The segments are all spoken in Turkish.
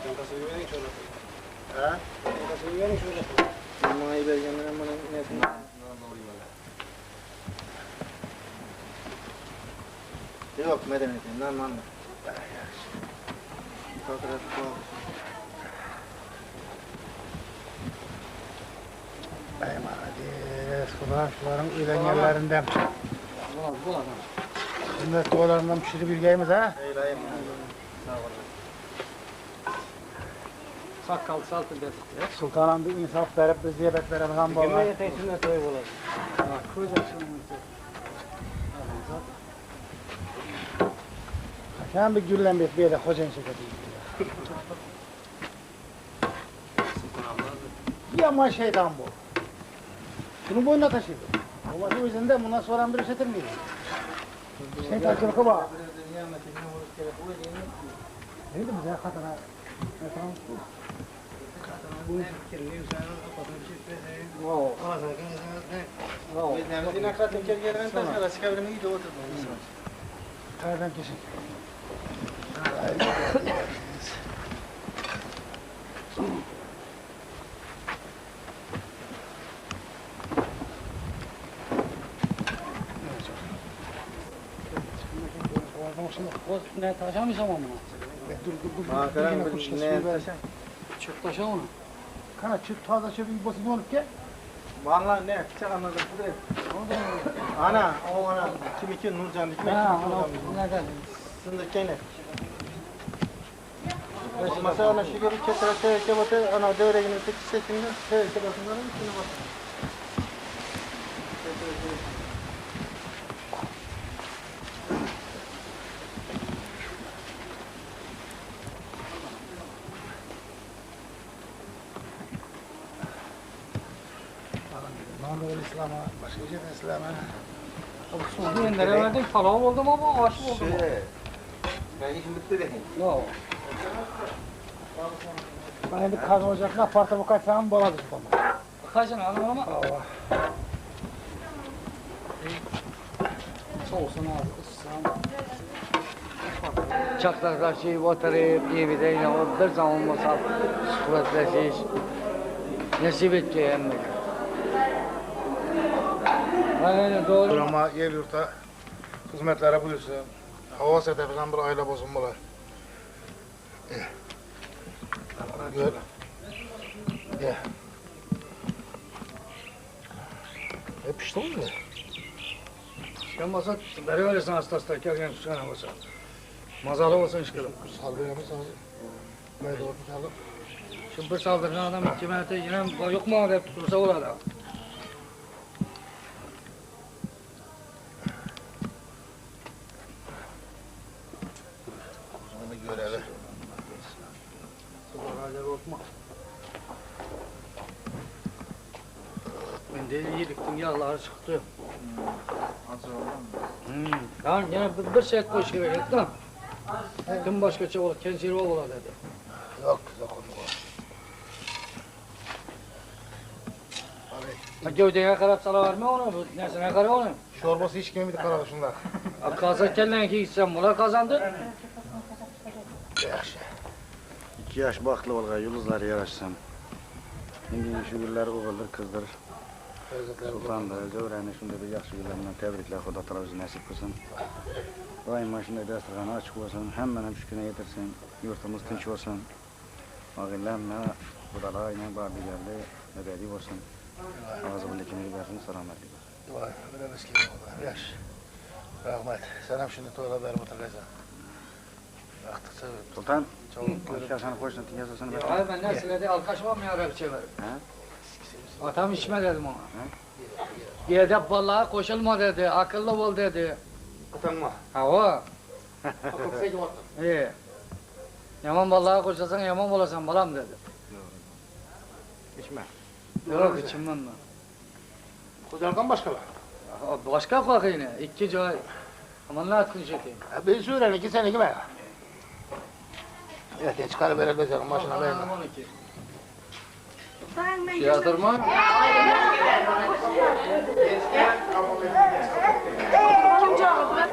Çantasını güvenin şöyle. Ha? Çantasını güvenin şöyle. Mamayı vereceğimden bana ne yapayım? Yok medeniyetinden lan. Fotoğraf koy. Şuların ölen yerlerinden. Bu adam. Sünnet doğalarından pişirip bilgeyimiz ha? Eylayım. Sağ olun. Sakal saltı der. Sultanım bir insaf verip biz diyebet verelim han baba. Güme yeteği sünnet oy olur. Sen bir güllen bir yere hocan çekeceğiz. Yaman şeytan bu. Şunu boynuna taşıydı. Babası yüzünden bundan sonra bir işletir miydi? Şeytancılıkı var. Neydi bu ya kadına? Bu fikirli üzerine kapatın bir şey. Wow. Biz ne kadar teker gelen taşlar çıkabilir iyi de oturdu. Nereden kesin? Ne taşamayacağım ama. Dur. Ha, karan ne taşan? Çık taşa onu. Kana çık taze çöpü basıp olup gel. Vallahi ne? Bıçak anladım. Ana, o ana. Kim Nurcan kim? Ha, ne kadar? Sındır kene. Masa ana şeker ketere batı ana devregini tekse şimdi basınların içine basın. Mandalın İslam'a, başka bir şeyden İslam'a. Suudi nereye verdik? Falan oldum ama aşık oldum. Ben hiç mutlu değilim. Yok. Ben şimdi kazan ocakına aparta bu kaç zaman boladı tutama. Kaçın anladın mı? Allah. Soğusun abi, ısısan. Çaklar karşı oturup iyi de yine o bir zaman olmasa sıkıntısız nasip edeceği emmek. Aynen doğru. Ama yer yurtta hizmetlere buyursun. Hava setefinden bir aile bozulmalar. Gör. Gel. Hep işte oldu mu? Yanmasa beri verirsin hasta gelgen tutana olsa. Mazalı olsun işkilim. Saldırıya mı saldırı? Böyle doğru tutalım. Şimdi bir saldırına adam hükümete yine yok mu hep tutulsa olur adam. Kuzunu görelim. Sıvaraca korkma. Ben de iyi diktim yağları çıktı. Hazır oldu mu? Yani yine bir şey koş gibi ettim. Tüm başka şey olur, kendisi olur dedi. Yok konu var. Ha gövdeye karab sala verme onu, bu nesine karab onu. Çorbası hiç gelmedi kararışında. Kazanırken ki gitsem bunlar kazandı. Yaxşı. 2 yaş baklı olga yıldızları yaraşsam. Şimdi şu gülleri oğuldur, kızdır. Sultandır, Zövreni şunda bir yaxşı güllerden tebrikler, Xudo tala bizi nasip kılsın. Daima şunday dasturxanı açık olsun, hemen şükürüne yetirsin, yurtumuz tinch olsun. Ağillemle, Xudolayla bardı geldi, ebedi olsun. Ağzı bilikini versin, selametlik olsun. Vay, böyle miskin oldu. Yaxşı. Rahmet. Sen hem şimdi tuğla verip oturacağım. Baktıkça Sultan, çabuk görüp. aşağısını koysun, yazısını ver. Hayır ben nesilede alkaşmam ya bir şey verim. Atam içme dedim ona. Yedep vallahi koşulma dedi, akıllı ol dedi. Utanma. Ha o. Akıl seydi oldu. İyi. Yaman vallahi koşasan yaman olasın balam dedi. İçme. Yok içimden ben. Kudardan başkalar. Başka kalk yine, 2 joy. Aman ne atkın çekeyim. Bir süren 2 sene gibi. Evet, çıkarı verir bezerim başına beğendim. Aman 12. Şey yatırma. Kim çağırdı?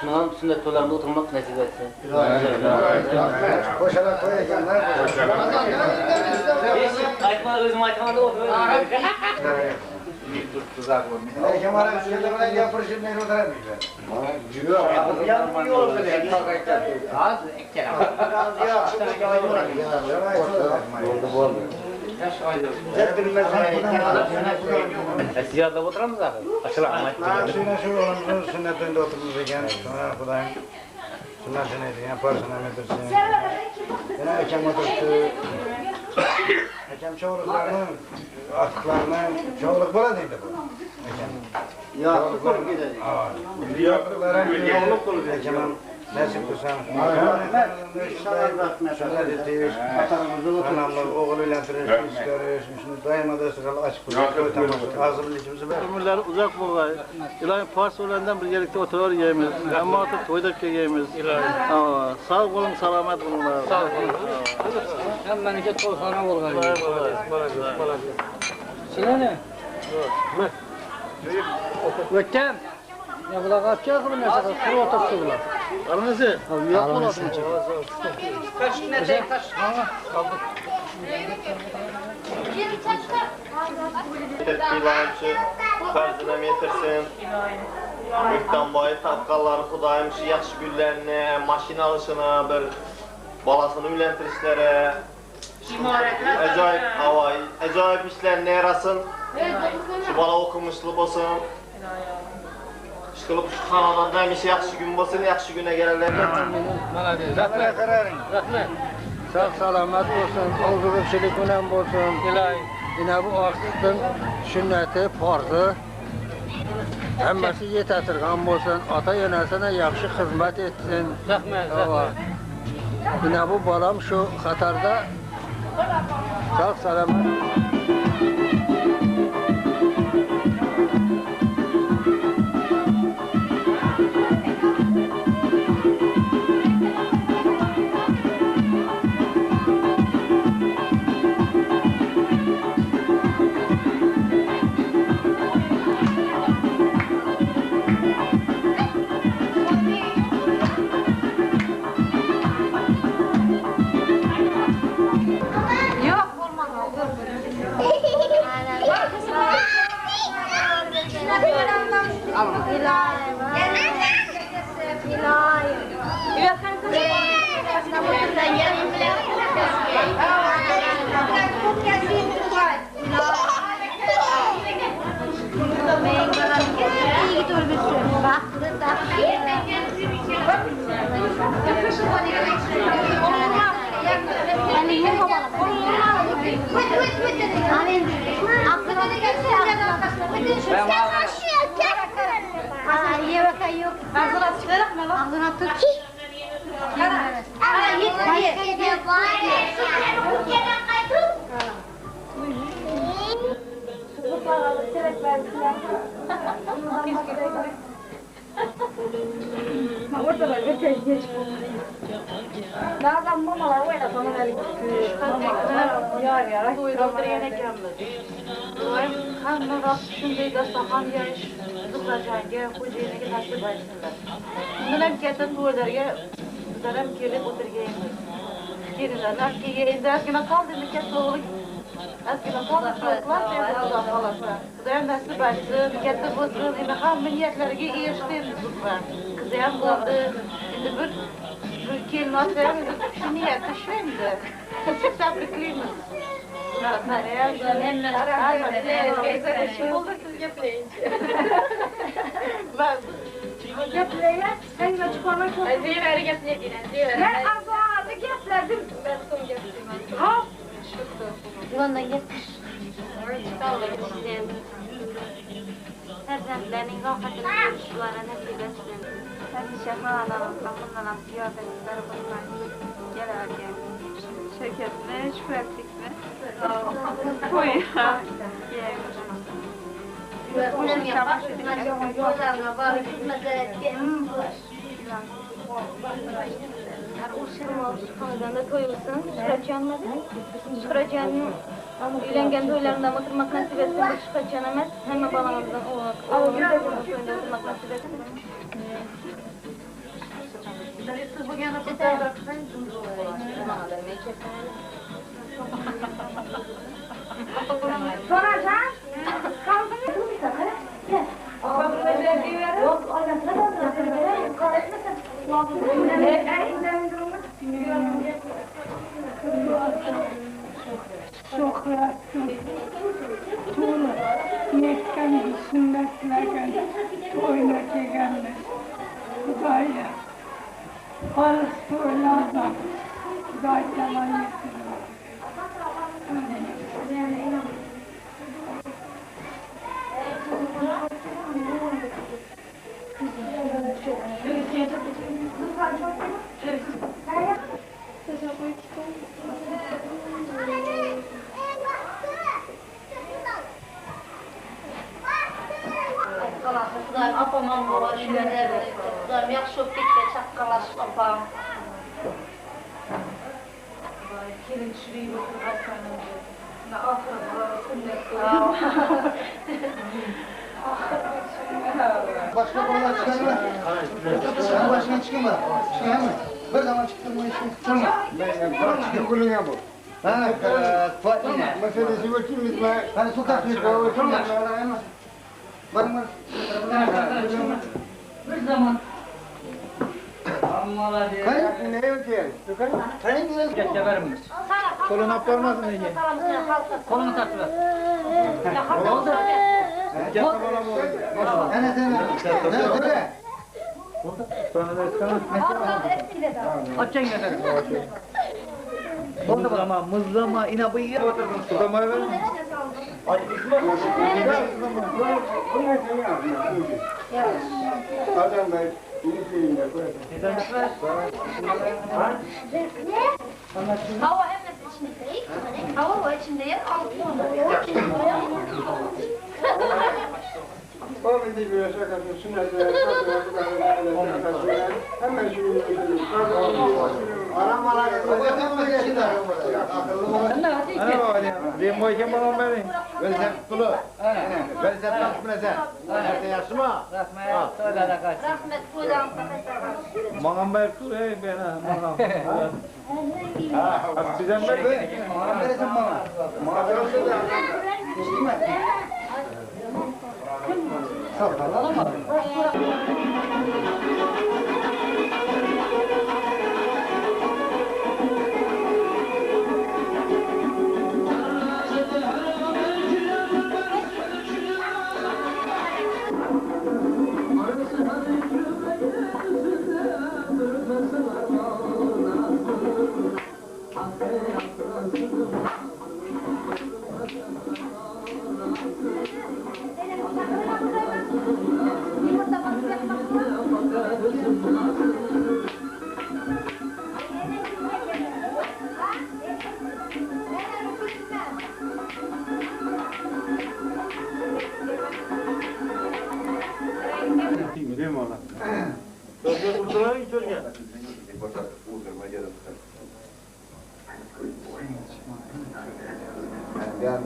Şunların sünnet dolarında oturmak nasip etsin. Koşarak koyacağımlar. Aytma özüm aytmanda oturuyorum. Kemal'e üstünde bana yapışır ne oturamıyor. Ziyarda oturamız abi. Açılan Şu oğlumuzun sünnetinde oturmuşken sonra Kudayım sünnetini yaparsın emetirsin. Yine Ekem oturttu. Ekem çoğuluklarının atıklarını çoğuluk böyle değildi bu. Ekem. Çoğulukların yoğunluk Ekem'in nasip kılsan. Sünnet ettiğiz. Anamlar oğluyla tırışmış, görüyorsun. Şimdi daima da sıkalı açık kılsak. Ağzımın içimizi ver. Ömürler uzak bulgay. İlahi Pars olandan birlikte oturur yiyemiz. Ama artık toyduk yiyemiz. Sağ olun, selamet olun. Sağ olun. Hem benimki tolsana volgar. Silene. Öttem. Ya bu da kaçacak mı mesela? Kuru otobüsü bular. Aranızı. Yok mu olsun? İlahimçi farzına yetirsin. Müktan boyu tapkalları Kudayimçi yaxşı günlerine, maşin alışına, bir balasını ülentirişlere, acayip işlerine yarasın. Şu bala okumuşlu olsun. Çıkılıp şu kanadan demiş yaxşı gün olsun, yaxşı güne gelirler. Rahmet kararın. Rahmet. Sağ salamat olsun, olduğu önem olsun. İlahi. Yine bu aksızın sünneti, farzı. Hemmesi yetirgan olsun, ata yönelsine yaxşı hizmet etsin. Rahmet. Rahmet. Yine bu balam şu Katar'da sağ salamat. Yok olmaz. Nazan mamalar oyna sana verin. Yar yar. Doyurdur yine gelmez. Kanlı rast şimdi de sahan yarış. Kızlarca kocayına nasip etsinler. Bunlar kesin tuğlarga zaram kelip oturgaymiz. Kiriler naskiye indakina kaldı mı kes oğluk. Askına kaldı çocuklar da Allah kalasa. Kızlar nasip etsin. Kesin bozulur. Yine ham niyetlerge eriştiğimiz var. Kızlar oldu. Şimdi bir kelmaslarımız şu niyeti şimdi. Çok tebrikliyim. Gepleyin, sen de çıkarmak yok. Ziveri gepleyin, ziveri. Ben azağını gepledim. Ben son gepledim. Ha? Bundan getir. Sağ olun. Terzentlerin rahatını görüşülara nasip etsin. Sen şefa alalım, bundan ziyafetler bunlar. Gel erken. Şekertme, şüphetlikme. Koy ya. Kuşun yapar, yollarına bağlı gitmede etken. Akşam oldu, Şıkhanı'dan toyulsun. Şıkhaçanmadı. Şıkhaçan'ın üylengen toylarından oturmak nasip etsin. Bu Şıkhaçan emez. Hemen balamızdan oğlum toyunda oturmak nasip etsin. Siz bugün de kutlar bırakırsanız Bana da emeği kesin. Soracağım. Kaldın mı? Gel. Yok, oynasına da karışmasın. Çok rahatsın. Tuğla, yekten sünnetlerken toyuna gelmiş. Kudaya. Parası toylardan. Kuday yalan yetiriyor. Kudayım apamam var, şöyle kudayım yakşı olup gitse çakkalaşıp apam. Gelin şurayı bakın hastanede. Ne ahırı, sünnet. Başka konular çıkarma. Sen başına çıkma. Çıkarma. Bir zaman çıktın mı işin çıkma. Ben çıkıyor kulüne bu. Ha, Fatih. Meselesi bakayım biz ben. Hani sokak bir kovu var mı? Var mı? Bir zaman. Amma diye. Hayır, ne yok yani? Hayır, ne yok? Geçeverim biz. Kolun aptarmasın diye. Kolunu taktılar. Oldu. Gel babana bu. Ana sen. Ne söyle? Sonra da istemez. Açın yeter. Mızlama, inabıyı. Tutamaya verin. Adam ben iyi şeyinde Hava hemen içinde değil. Hava var içinde yer altında. o bizi bir yaşa kadar sünnetler, hemen şu Anam ana Ana var ya. Benim bu işim babam benim. Böyle sen kulu. Böyle sen takma sen. Nerede yaşıma? Rahmet söyle kaç. Rahmet koydan Mağam belki bana. Mağam. Sizden belki. Mağam veresin bana. Mağam veresin de. Sallanalım mı? Değil mi ona? Çocuk kurtulan iyi çocuk.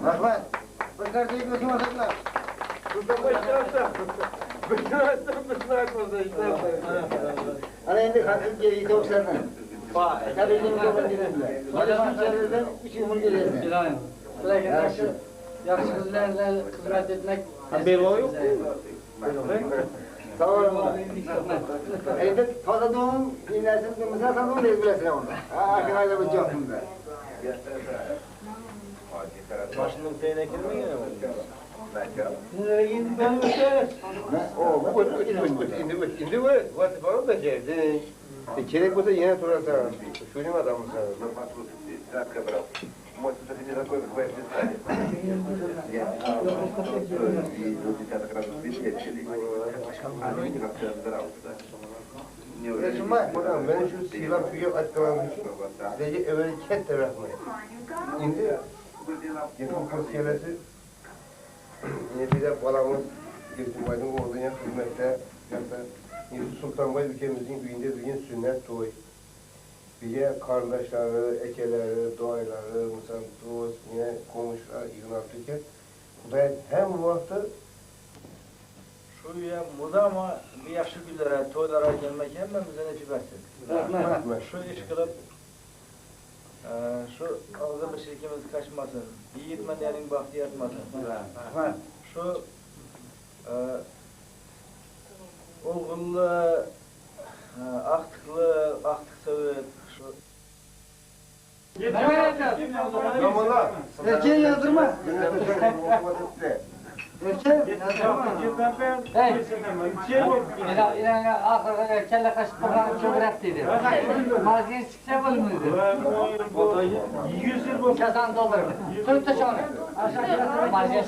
Rahmet. Bakar değil gözüm ataklar. Ana indi kalkıp geri çok senden. Tabii bizim kokun dinle. Hocam içeriden üç yumur gelirsin. İlahi. Bırakın yaxşı kızlarla hizmet etmek. Belo yok. Tamam. Evde fazla doğum dinlersin, mesela sen onu bilesin onda. Akın ayda bu çok bunda. Başının şeyine girme gene var. Nereye gidin ben gösteririz. O, indi bu. Vatı falan da geldi. Çeyrek olsa yine sorarsan. Şunun adamı sana. Ben şu silah tüyü açıklamışım. Sadece evvel ket tarafmayı. Şimdi yakın kırsiyelersi yine bir de balamız Yusuf Aydın Ordu'ya hizmette Yusuf Sultan Bey ülkemizin düğünde düğün sünnet toy. bize kardeşleri, ekeleri, doğayları, mesela dost, yine komşular yığınaklıken ben hem bu vakti Şu ya mudama bir yaxshi kunlara, to'ylara kelmak hammamizga nasib etsin. rahmet. Shu ish qilib, shu og'zimiz shirkimiz qachmasin, yigitmanyaning baxti yetmasin. Shu o'g'illi, aqtiq sovet, shu Zamanlar. Erkeği yazdırma. Erkeği Hey, İlan ahırda kelle kaşık bakanı çöbürek dedi. Maziye çıksa var mıydı? Kazan doldurur. Soyut taşı onu. Maziye